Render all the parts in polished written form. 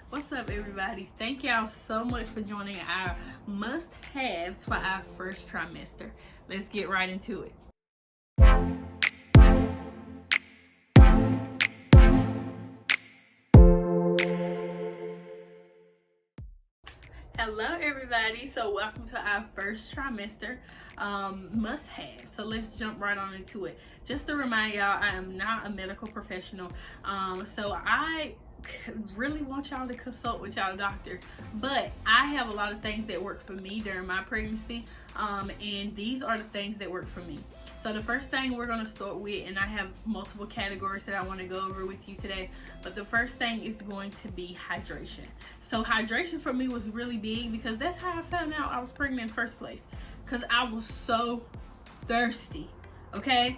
What's up, everybody? Thank y'all so much for joining our must-haves for our first trimester. Let's get right into it. Hello, everybody. So welcome to our first trimester must-have. So let's jump right on into it. Just to remind y'all, I am not a medical professional, so I really want y'all to consult with y'all doctor, but I have a lot of things that work for me during my pregnancy, and these are the things that work for me. So the first thing we're going to start with, and I have multiple categories that I want to go over with you today, but the first thing is going to be hydration. So hydration for me was really big because that's how I found out I was pregnant in the first place, because I was so thirsty, okay?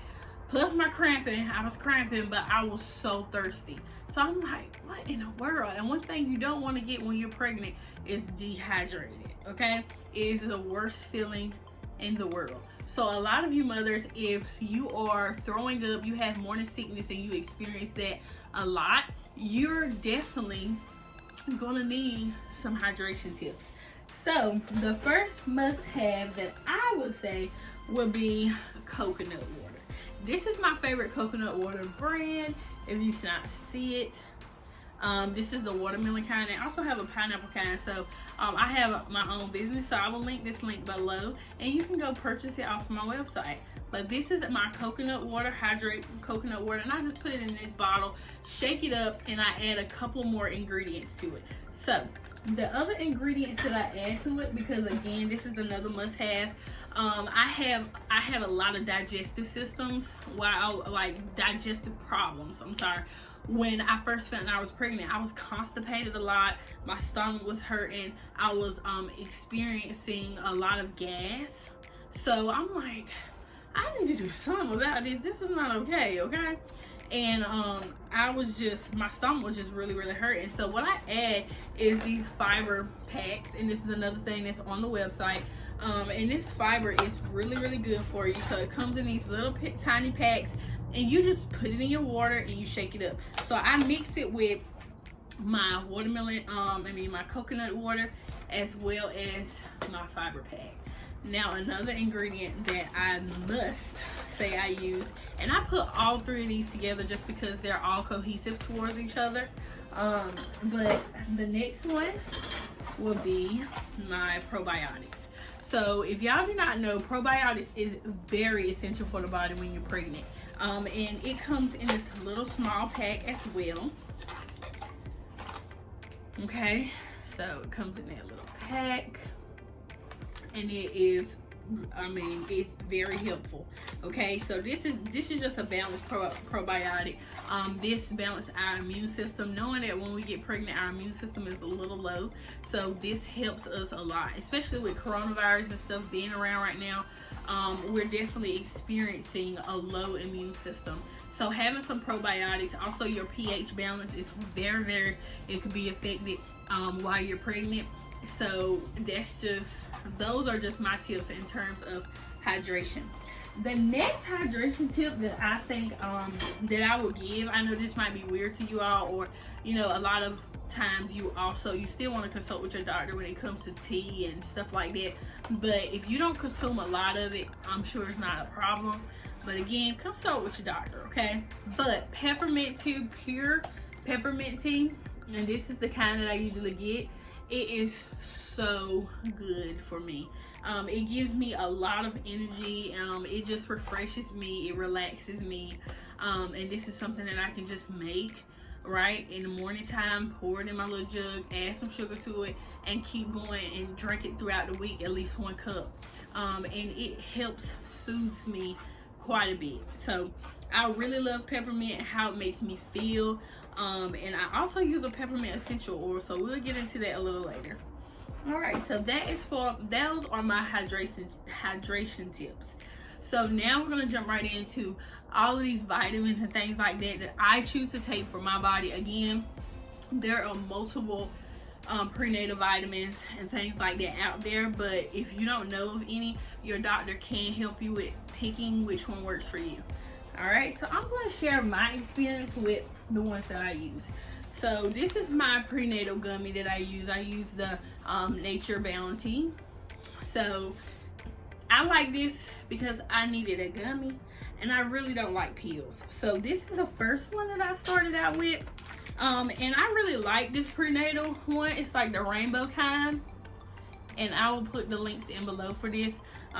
Plus my cramping, I was cramping, but I was so thirsty. So I'm like, what in the world? And one thing you don't want to get when you're pregnant is dehydrated, okay? It is the worst feeling in the world. So a lot of you mothers, if you are throwing up, you have morning sickness and you experience that a lot, you're definitely gonna need some hydration tips. So the first must-have that I would say would be coconut water. This is my favorite coconut water brand. If you cannot see it, this is the watermelon kind. I also have a pineapple kind. So I have my own business, so I will link this link below, and you can go purchase it off my website. But this is my coconut water, hydrate coconut water, and I just put it in this bottle, shake it up, and I add a couple more ingredients to it. So the other ingredients that I add to it, because again, this is another must-have. I have a lot of digestive systems, digestive problems. I'm sorry. When I first found out I was pregnant, I was constipated a lot. My stomach was hurting. I was experiencing a lot of gas. So I'm like, I need to do something about this. This is not okay, okay? And my stomach was just really hurting. So what I add is these fiber packs, and this is another thing that's on the website. And this fiber is really good for you. So it comes in these little tiny packs, and you just put it in your water and you shake it up. So I mix it with my watermelon, my coconut water, as well as my fiber pack. Now another ingredient that I must say I use, and I put all three of these together just because they're all cohesive towards each other, but the next one will be my probiotics. So if y'all do not know, probiotics is very essential for the body when you're pregnant, and it comes in this little small pack as well. Okay, so it comes in that little pack, and it is, it's very helpful. Okay, so this is just a balanced probiotic. This balances our immune system, knowing that when we get pregnant our immune system is a little low. So this helps us a lot, especially with coronavirus and stuff being around right now. We're definitely experiencing a low immune system. So having some probiotics, also your pH balance is very, it could be affected while you're pregnant. So those are just my tips in terms of hydration. The next hydration tip that I think that I would give, I know this might be weird to you all, or a lot of times you still want to consult with your doctor when it comes to tea and stuff like that, but if you don't consume a lot of it, I'm sure it's not a problem. But again, consult with your doctor, okay? But peppermint tea, pure peppermint tea, and this is the kind that I usually get. It is so good for me. It gives me a lot of energy. It just refreshes me. It relaxes me. And this is something that I can just make right in the morning time, pour it in my little jug, add some sugar to it, and keep going and drink it throughout the week, at least 1 cup. And it helps soothes me quite a bit. So I really love peppermint, how it makes me feel. And I also use a peppermint essential oil, so we'll get into that a little later. All right, so those are my hydration tips. So now we're gonna jump right into all of these vitamins and things like that I choose to take for my body. Again, there are multiple prenatal vitamins and things like that out there, but if you don't know of any, your doctor can help you with picking which one works for you. All right, so I'm going to share my experience with the ones that I use. So this is my prenatal gummy that I use. I use the Nature Bounty. So I like this because I needed a gummy and I really don't like pills. So this is the first one that I started out with. And I really like this prenatal one. It's like the rainbow kind. And I will put the links in below for this.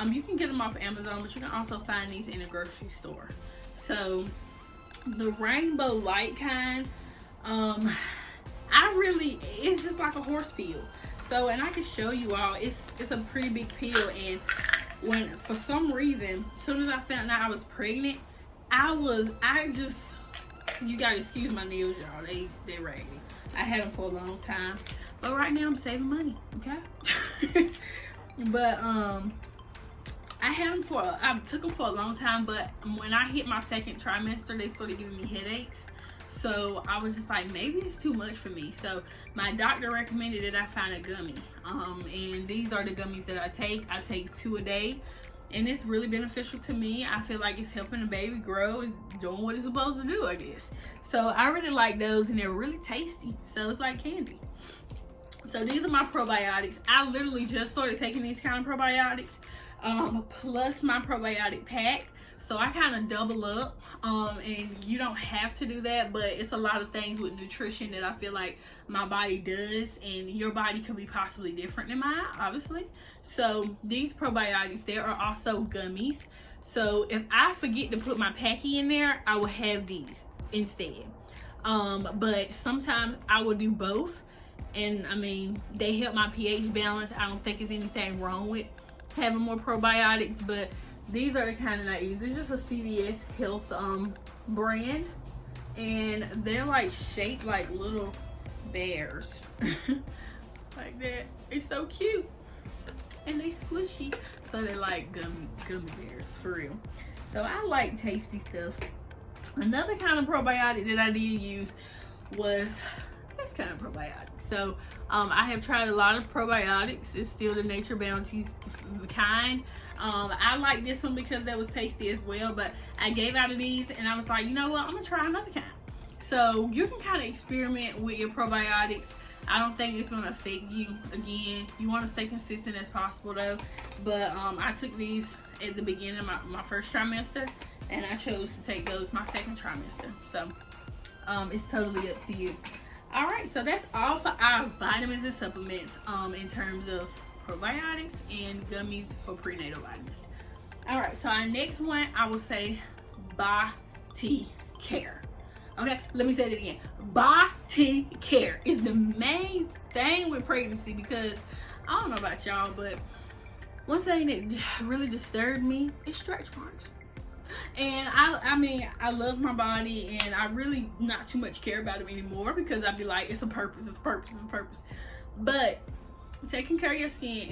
You can get them off Amazon, but you can also find these in a grocery store. So the rainbow light kind, it's just like a horse pill. So, and I can show you all, it's a pretty big pill. And when, for some reason, as soon as I found out I was pregnant, you gotta excuse my nails, y'all, they raggedy. I had them for a long time, but right now I'm saving money, okay? But I took them for a long time, but when I hit my second trimester, they started giving me headaches. So I was just like, maybe it's too much for me. So my doctor recommended that I find a gummy. And these are the gummies that I take. I take 2 a day. And it's really beneficial to me. I feel like it's helping the baby grow. It's doing what it's supposed to do, I guess. So I really like those, and they're really tasty. So it's like candy. So these are my probiotics. I literally just started taking these kind of probiotics. Plus my probiotic pack. So I kind of double up. And you don't have to do that, but it's a lot of things with nutrition that I feel like my body does, and your body could be possibly different than mine, obviously. So these probiotics, there are also gummies. So if I forget to put my packy in there, I will have these instead. But sometimes I will do both, and I mean, they help my pH balance. I don't think there's anything wrong with having more probiotics, but these are the kind that I use. It's just a CVS Health brand, and they're like shaped like little bears like that. It's so cute, and they squishy, so they're like gummy bears for real. So I like tasty stuff. Another kind of probiotic that I did use was this kind of probiotic. So I have tried a lot of probiotics. It's still the Nature Bounties kind. I like this one because that was tasty as well, but I gave out of these and I was like, you know what, I'm gonna try another kind. So you can kind of experiment with your probiotics. I don't think it's gonna affect you. Again, you want to stay consistent as possible though. But I took these at the beginning of my first trimester, and I chose to take those my second trimester. So it's totally up to you. All right, so that's all for our vitamins and supplements in terms of probiotics and gummies for prenatal vitamins. All right, so our next one, I will say body care. Okay, let me say it again. Body care is the main thing with pregnancy, because I don't know about y'all, but one thing that really disturbed me is stretch marks. And I mean, I love my body, and I really not too much care about them anymore, because I'd be like, it's a purpose, it's a purpose, it's a purpose. But taking care of your skin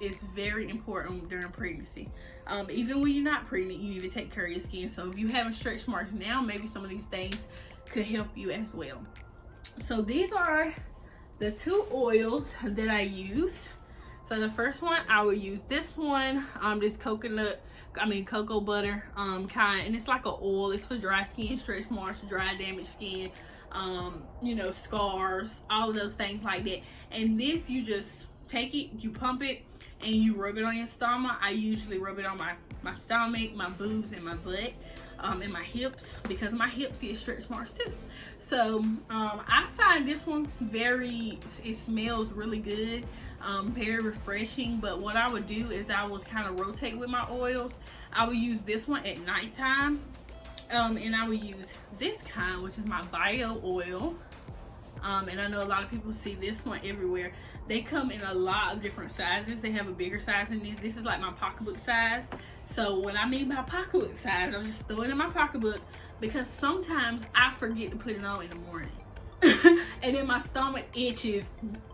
is very important during pregnancy. Even when you're not pregnant, you need to take care of your skin. So if you having stretch marks now, maybe some of these things could help you as well. So these are the 2 oils that I use. So the first one, I will use this one, this cocoa butter kind, and it's like an oil. It's for dry skin, stretch marks, dry damaged skin, you know, scars, all of those things like that. And this, you just take it, you pump it, and you rub it on your stomach. I usually rub it on my stomach, my boobs, and my butt, and my hips, because my hips get stretch marks too. So I find this one it smells really good, very refreshing. But what I would do is I would kind of rotate with my oils. I would use this one at nighttime, and I would use this kind, which is my bio oil. And I know a lot of people see this one everywhere. They come in a lot of different sizes. They have a bigger size than this. This is like my pocketbook size. So what I mean by pocketbook size, I just throw it in my pocketbook, because sometimes I forget to put it on in the morning. And then my stomach itches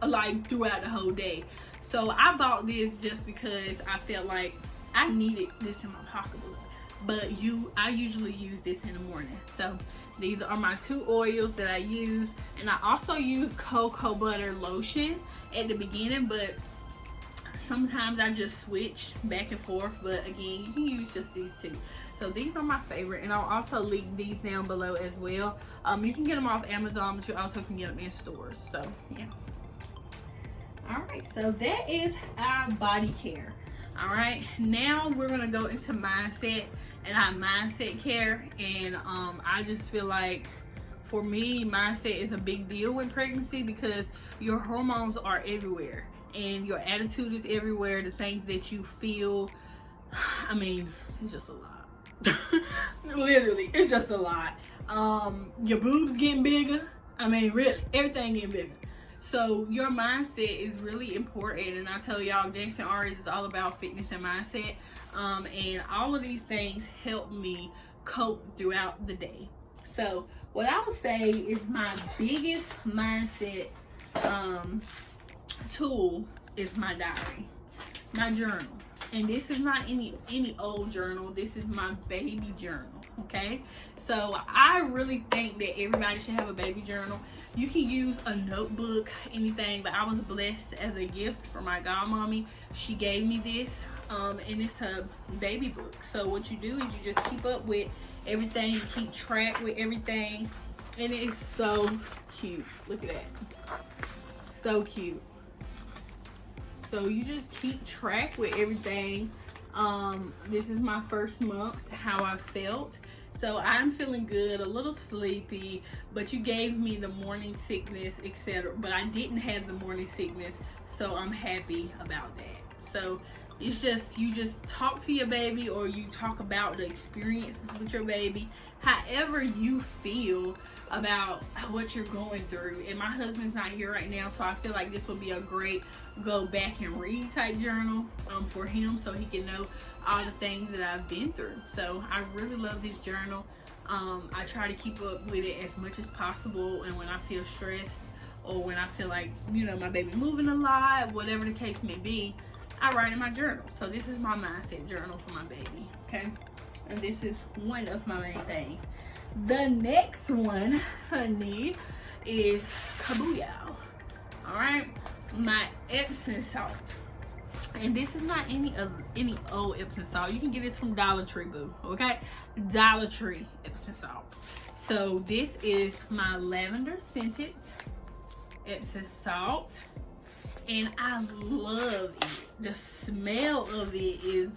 like throughout the whole day. So I bought this just because I felt like I needed this in my pocketbook. But I usually use this in the morning. So these are my 2 oils that I use. And I also use cocoa butter lotion at the beginning, but sometimes I just switch back and forth. But again, you can use just these 2. So these are my favorite, and I'll also link these down below as well. You can get them off Amazon, but you also can get them in stores. So yeah. All right, so that is our body care. All right, now we're gonna go into mindset and our mindset care. And I just feel like, for me, mindset is a big deal with pregnancy, because your hormones are everywhere and your attitude is everywhere. The things that you feel, I mean, it's just a lot. Literally, it's just a lot. Your boobs getting bigger. I mean, really, everything getting bigger. So your mindset is really important, and I tell y'all, Jackson Aries is all about fitness and mindset. And all of these things help me cope throughout the day. So what I would say is my biggest mindset tool is my diary, my journal. And this is not any old journal. This is my baby journal, okay? So I really think that everybody should have a baby journal. You can use a notebook, anything, but I was blessed as a gift from my godmommy. She gave me this, and it's a baby book. So what you do is you just keep up with everything, you keep track with everything, and it is so cute. Look at that. So cute. So you just keep track with everything. This is my first month, how I felt. So I'm feeling good, a little sleepy, but you gave me the morning sickness, etc. But I didn't have the morning sickness, so I'm happy about that. So it's just, you just talk to your baby, or you talk about the experiences with your baby, however you feel about what you're going through. And my husband's not here right now, so I feel like this would be a great go back and read type journal for him, so he can know all the things that I've been through. So I really love this journal. I try to keep up with it as much as possible, and when I feel stressed, or when I feel like, you know, my baby moving a lot, whatever the case may be, I write in my journal. So this is my mindset journal for my baby, okay? And this is one of my main things. The next one, honey, is Kabooyah. All right, my Epson Salt. And this is not any old Epsom salt. You can get this from Dollar Tree, boo. Okay, Dollar Tree Epsom salt. So this is my lavender scented Epsom salt, and I love it. The smell of it is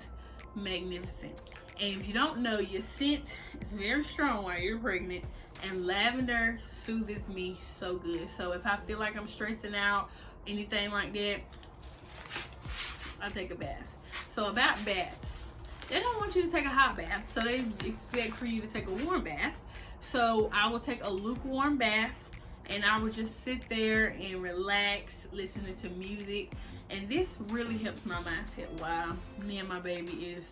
magnificent. And if you don't know, your scent is very strong while you're pregnant, and lavender soothes me so good. So if I feel like I'm stressing out, anything like that, I take a bath. So about baths, they don't want you to take a hot bath, so they expect for you to take a warm bath. So I will take a lukewarm bath, and I will just sit there and relax, listening to music. And this really helps my mindset while me and my baby is,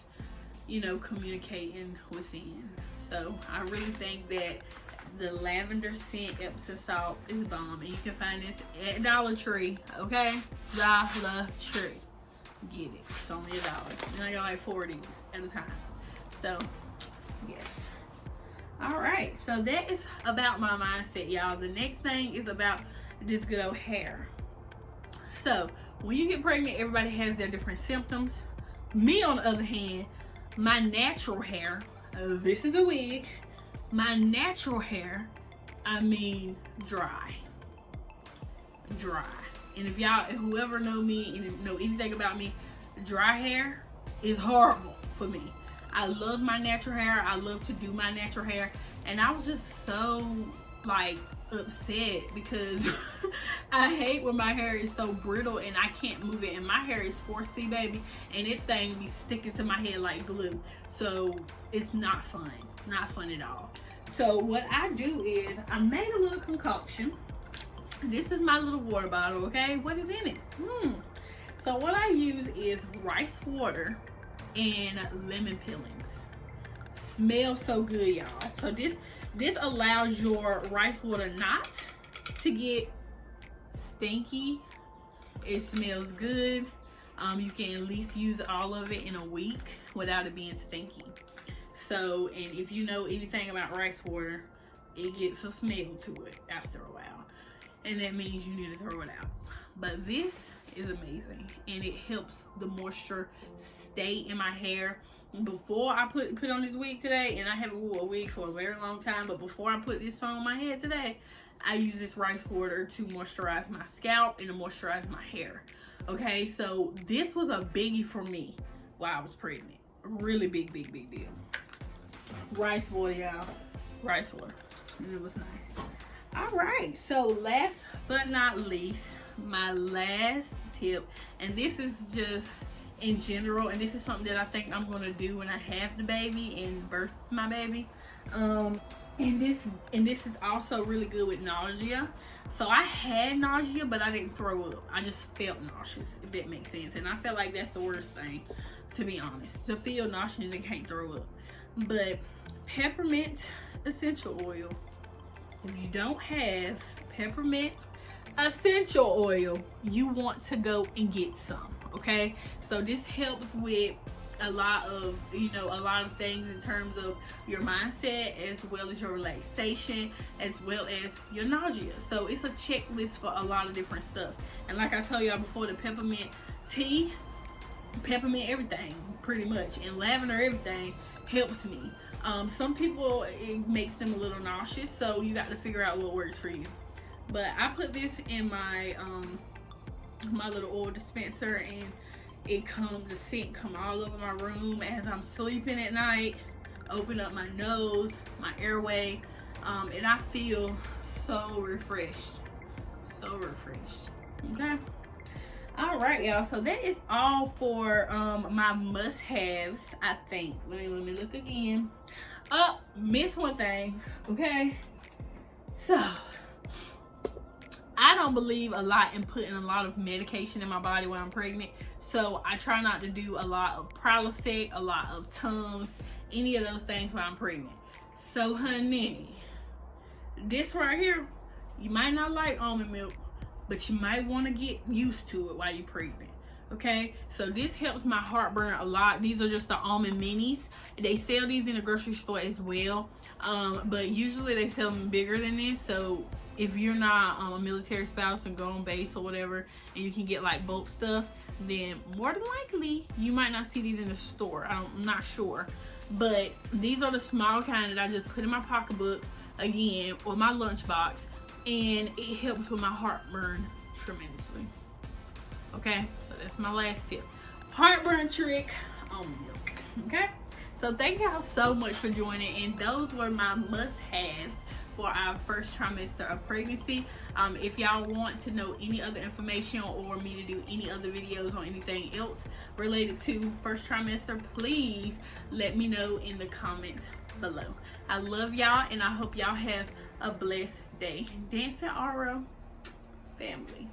you know, communicating within. So I really think that the lavender scent Epsom salt is bomb, and you can find this at Dollar Tree, okay? Dollar Tree. Get it. It's only $1, and I got like 4 of these at a time. So yes. All right, so that is about my mindset, y'all. The next thing is about this good old hair. So when you get pregnant, everybody has their different symptoms. Me, on the other hand, my natural hair, this is a wig, my natural hair, I mean dry. And if y'all, whoever know me and know anything about me, dry hair is horrible for me. I love my natural hair. I love to do my natural hair. And I was just so like upset because I hate when my hair is so brittle and I can't move it. And my hair is 4C, baby. And it thing be sticking to my head like glue. So it's not fun. Not fun at all. So what I do is I made a little concoction. This is my little water bottle, okay? What is in it? So what I use is rice water and lemon peelings. Smells so good, y'all. So this allows your rice water not to get stinky. It smells good. You can at least use all of it in a week without it being stinky. So, and if you know anything about rice water, it gets a smell to it after a while, and that means you need to throw it out. But this is amazing, and it helps the moisture stay in my hair. Before I put on this wig today, and I haven't worn a wig for a very long time, but before I put this on my head today, I use this rice water to moisturize my scalp and to moisturize my hair. Okay, so this was a biggie for me while I was pregnant. Really big deal. Rice water, y'all. Rice water. And it was nice. All right, so last but not least, my last tip, and this is just in general, and this is something that I think I'm gonna do when I have the baby and birth my baby. And this is also really good with nausea. So I had nausea, but I didn't throw up. I just felt nauseous, if that makes sense. And I feel like that's the worst thing, to be honest, to feel nauseous and can't throw up. But Peppermint Essential Oil, if you don't have Peppermint Essential Oil, you want to go and get some. Okay, so this helps with a lot of things in terms of your mindset, as well as your relaxation, as well as your nausea. So it's a checklist for a lot of different stuff. And like I told y'all before, the peppermint tea, peppermint everything pretty much, and lavender everything helps me. Some people, it makes them a little nauseous, so you got to figure out what works for you. But I put this in my my little oil dispenser, and the scent come all over my room as I'm sleeping at night. Open up my nose, my airway, and I feel so refreshed. Okay. All right, y'all. So that is all for my must-haves. I think. Let me look again. Oh, missed one thing. Okay. So I don't believe a lot in putting a lot of medication in my body while I'm pregnant. So I try not to do a lot of Prilosec, a lot of Tums, any of those things while I'm pregnant. So honey, this right here, you might not like almond milk, but you might want to get used to it while you're pregnant. Okay, so this helps my heartburn a lot. These are just the Almond Minis. They sell these in the grocery store as well, but usually they sell them bigger than this. So if you're not a military spouse and go on base or whatever, and you can get like bulk stuff, then more than likely you might not see these in the store. I'm not sure, but these are the small kind that I just put in my pocketbook again, or my lunchbox, and it helps with my heartburn tremendously. Okay, so that's my last tip. Heartburn trick, almond milk. Okay, so thank y'all so much for joining, and those were my must-haves for our first trimester of pregnancy. If y'all want to know any other information, or me to do any other videos on anything else related to first trimester, please let me know in the comments below. I love y'all, and I hope y'all have a blessed day. Dancing Aura family.